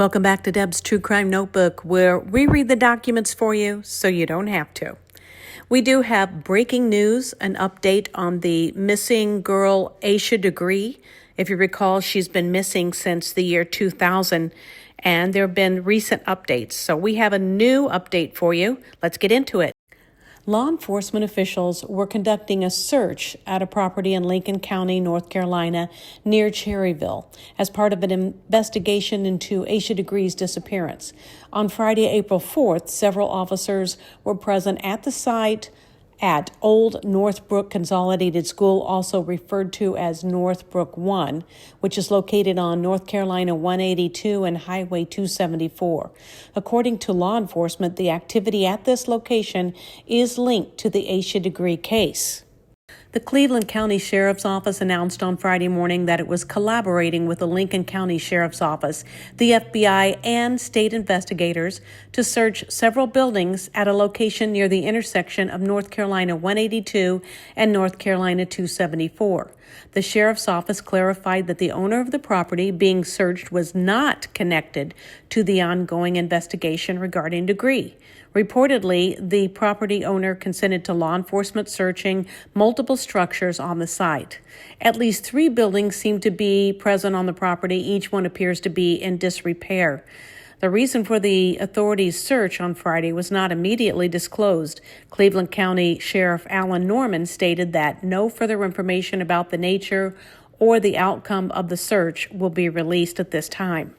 Welcome back to Deb's True Crime Notebook, where we read the documents for you so you don't have to. We do have breaking news, an update on the missing girl Asha Degree. If you recall, she's been missing since the year 2000, and there have been recent updates. So we have a new update for you. Let's get into it. Law enforcement officials were conducting a search at a property in Lincoln County, North Carolina, near Cherryville, as part of an investigation into Asha Degree's disappearance. On Friday, April 4th, several officers were present at the site at Old Northbrook Consolidated School, also referred to as Northbrook 1, which is located on North Carolina 182 and Highway 274. According to law enforcement, the activity at this location is linked to the Asha Degree case. The Cleveland County Sheriff's Office announced on Friday morning that it was collaborating with the Lincoln County Sheriff's Office, the FBI, and state investigators to search several buildings at a location near the intersection of North Carolina 182 and North Carolina 274. The Sheriff's Office clarified that the owner of the property being searched was not connected to the ongoing investigation regarding Degree. Reportedly, the property owner consented to law enforcement searching multiple structures on the site. At least 3 buildings seem to be present on the property. Each one appears to be in disrepair. The reason for the authorities' search on Friday was not immediately disclosed. Cleveland County Sheriff Alan Norman stated that no further information about the nature or the outcome of the search will be released at this time.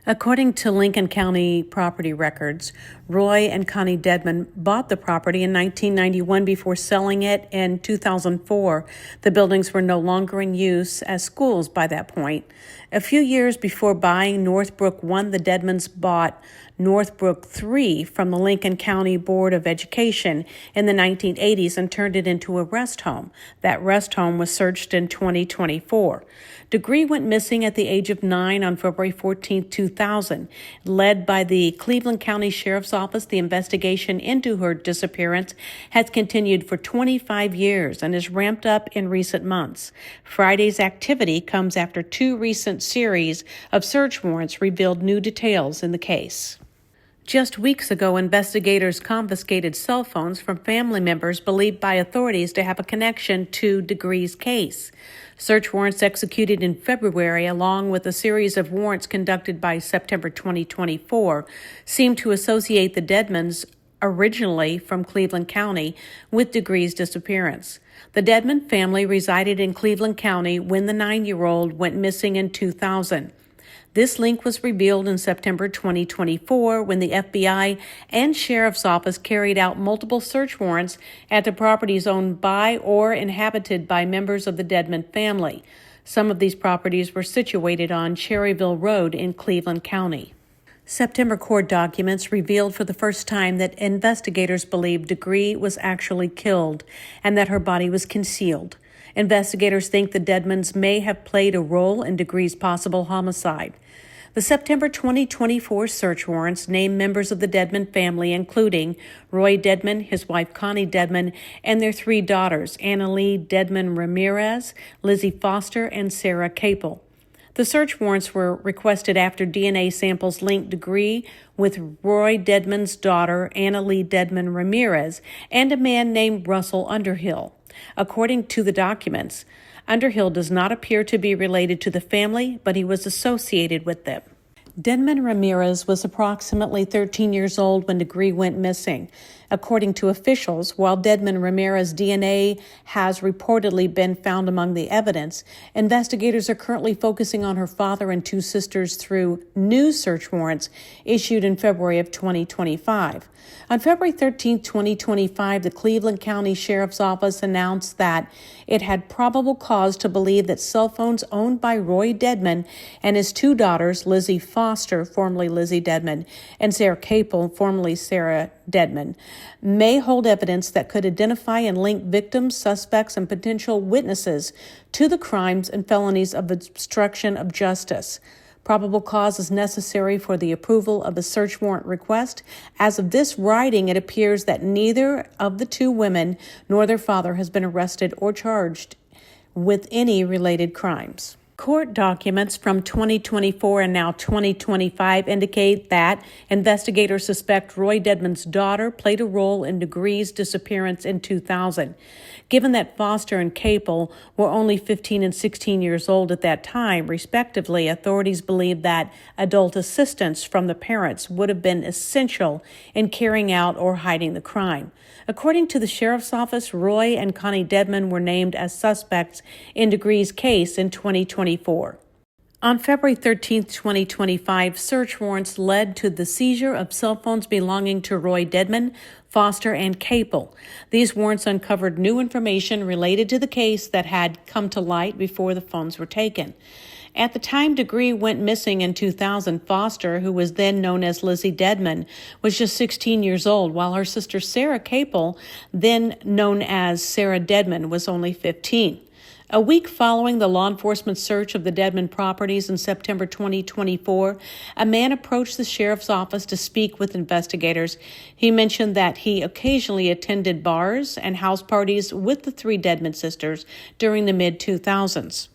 According to Lincoln County property records, Roy and Connie Dedman bought the property in 1991 before selling it in 2004. The buildings were no longer in use as schools by that point. A few years before buying Northbrook 1, the Dedmans bought Northbrook 3 from the Lincoln County Board of Education in the 1980s and turned it into a rest home. That rest home was searched in 2024. Degree went missing at the age of 9 on February 14, 2000. Led by the Cleveland County Sheriff's Office, the investigation into her disappearance has continued for 25 years and is ramped up in recent months. Friday's activity comes after 2 recent series of search warrants revealed new details in the case. Just weeks ago, investigators confiscated cell phones from family members believed by authorities to have a connection to Degree's case. Search warrants executed in February, along with a series of warrants conducted by September 2024, seem to associate the Dedmans, originally from Cleveland County, with Degree's disappearance. The Dedman family resided in Cleveland County when the 9-year-old went missing in 2000. This link was revealed in September 2024 when the FBI and Sheriff's Office carried out multiple search warrants at the properties owned by or inhabited by members of the Dedman family. Some of these properties were situated on Cherryville Road in Cleveland County. September court documents revealed for the first time that investigators believed Degree was actually killed and that her body was concealed. Investigators think the Dedmans may have played a role in Degree's possible homicide. The September 2024 search warrants name members of the Dedman family, including Roy Dedman, his wife Connie Dedman, and their 3 daughters, Annalee Dedman Ramirez, Lizzie Foster, and Sarah Capel. The search warrants were requested after DNA samples linked Degree with Roy Dedman's daughter, Annalee Dedman Ramirez, and a man named Russell Underhill. According to the documents, Underhill does not appear to be related to the family, but he was associated with them. Dedman Ramirez was approximately 13 years old when Degree went missing. According to officials, while Dedman Ramirez's DNA has reportedly been found among the evidence, investigators are currently focusing on her father and 2 sisters through new search warrants issued in February of 2025. On February 13, 2025, the Cleveland County Sheriff's Office announced that it had probable cause to believe that cell phones owned by Roy Dedman and his 2 daughters, Lizzie Foster, formerly Lizzie Dedman, and Sarah Capel, formerly Sarah Dedman, may hold evidence that could identify and link victims, suspects, and potential witnesses to the crimes and felonies of obstruction of justice. Probable cause is necessary for the approval of a search warrant request. As of this writing, it appears that neither of the 2 women nor their father has been arrested or charged with any related crimes. Court documents from 2024 and now 2025 indicate that investigators suspect Roy Dedman's daughter played a role in Degree's disappearance in 2000. Given that Foster and Capel were only 15 and 16 years old at that time, respectively, authorities believe that adult assistance from the parents would have been essential in carrying out or hiding the crime. According to the sheriff's office, Roy and Connie Dedman were named as suspects in Degree's case in 2024. On February 13, 2025, search warrants led to the seizure of cell phones belonging to Roy Dedman, Foster, and Capel. These warrants uncovered new information related to the case that had come to light before the phones were taken. At the time Degree went missing in 2000, Foster, who was then known as Lizzie Dedman, was just 16 years old, while her sister Sarah Capel, then known as Sarah Dedman, was only 15. A week following the law enforcement search of the Dedman properties in September 2024, a man approached the sheriff's office to speak with investigators. He mentioned that he occasionally attended bars and house parties with the three Dedman sisters during the mid-2000s.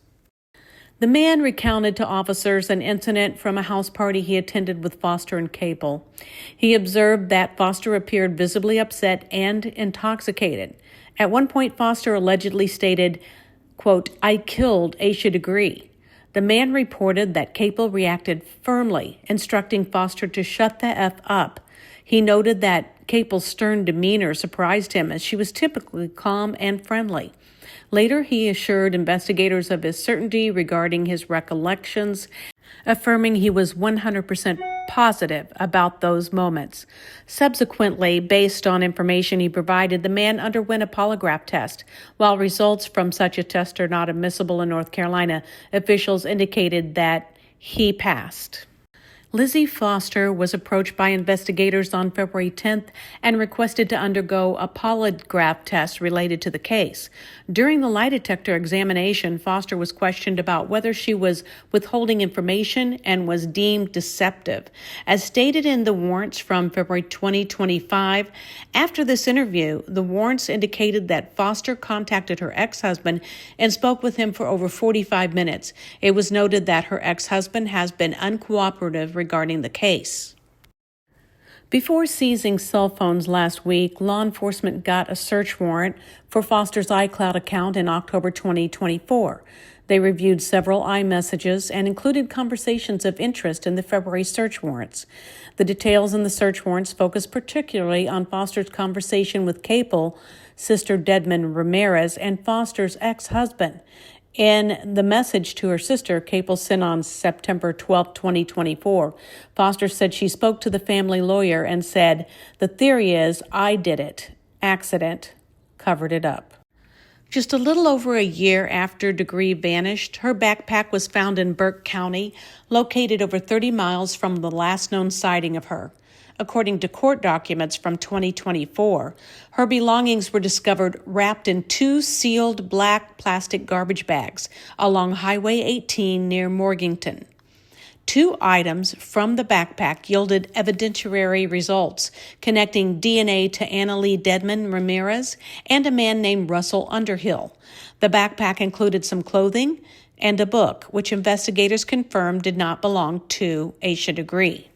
The man recounted to officers an incident from a house party he attended with Foster and Capel. He observed that Foster appeared visibly upset and intoxicated. At one point, Foster allegedly stated, quote, "I killed Asha Degree." The man reported that Capel reacted firmly, instructing Foster to shut the F up. He noted that Capel's stern demeanor surprised him, as she was typically calm and friendly. Later, he assured investigators of his certainty regarding his recollections, affirming he was 100% positive about those moments. Subsequently, based on information he provided, the man underwent a polygraph test. While results from such a test are not admissible in North Carolina, officials indicated that he passed. Lizzie Foster was approached by investigators on February 10th and requested to undergo a polygraph test related to the case. During the lie detector examination, Foster was questioned about whether she was withholding information and was deemed deceptive. As stated in the warrants from February 2025, after this interview, the warrants indicated that Foster contacted her ex-husband and spoke with him for over 45 minutes. It was noted that her ex-husband has been uncooperative regarding the case. Before seizing cell phones last week, law enforcement got a search warrant for Foster's iCloud account in October 2024. They reviewed several iMessages and included conversations of interest in the February search warrants. The details in the search warrants focus particularly on Foster's conversation with Capel, sister Dedman Ramirez, and Foster's ex-husband. In the message to her sister, Capel sent on September 12, 2024, Foster said she spoke to the family lawyer and said, "The theory is I did it. Accident. Covered it up." Just a little over a year after Degree vanished, her backpack was found in Burke County, located over 30 miles from the last known sighting of her. According to court documents from 2024, her belongings were discovered wrapped in two sealed black plastic garbage bags along Highway 18 near Morganton. Two items from the backpack yielded evidentiary results connecting DNA to Annalee Dedman Ramirez and a man named Russell Underhill. The backpack included some clothing and a book, which investigators confirmed did not belong to Asha Degree.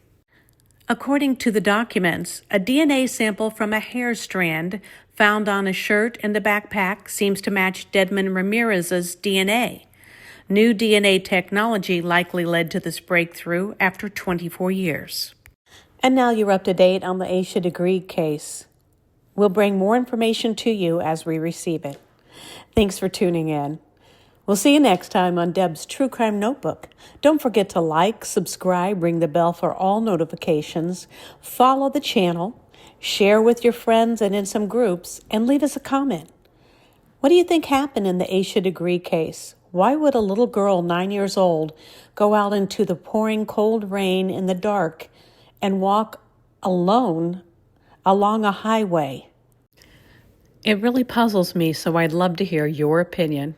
According to the documents, a DNA sample from a hair strand found on a shirt in the backpack seems to match Dedman Ramirez's DNA. New DNA technology likely led to this breakthrough after 24 years. And now you're up to date on the Asha Degree case. We'll bring more information to you as we receive it. Thanks for tuning in. We'll see you next time on Deb's True Crime Notebook. Don't forget to like, subscribe, ring the bell for all notifications, follow the channel, share with your friends and in some groups, and leave us a comment. What do you think happened in the Asha Degree case? Why would a little girl 9 years old go out into the pouring cold rain in the dark and walk alone along a highway? It really puzzles me, so I'd love to hear your opinion.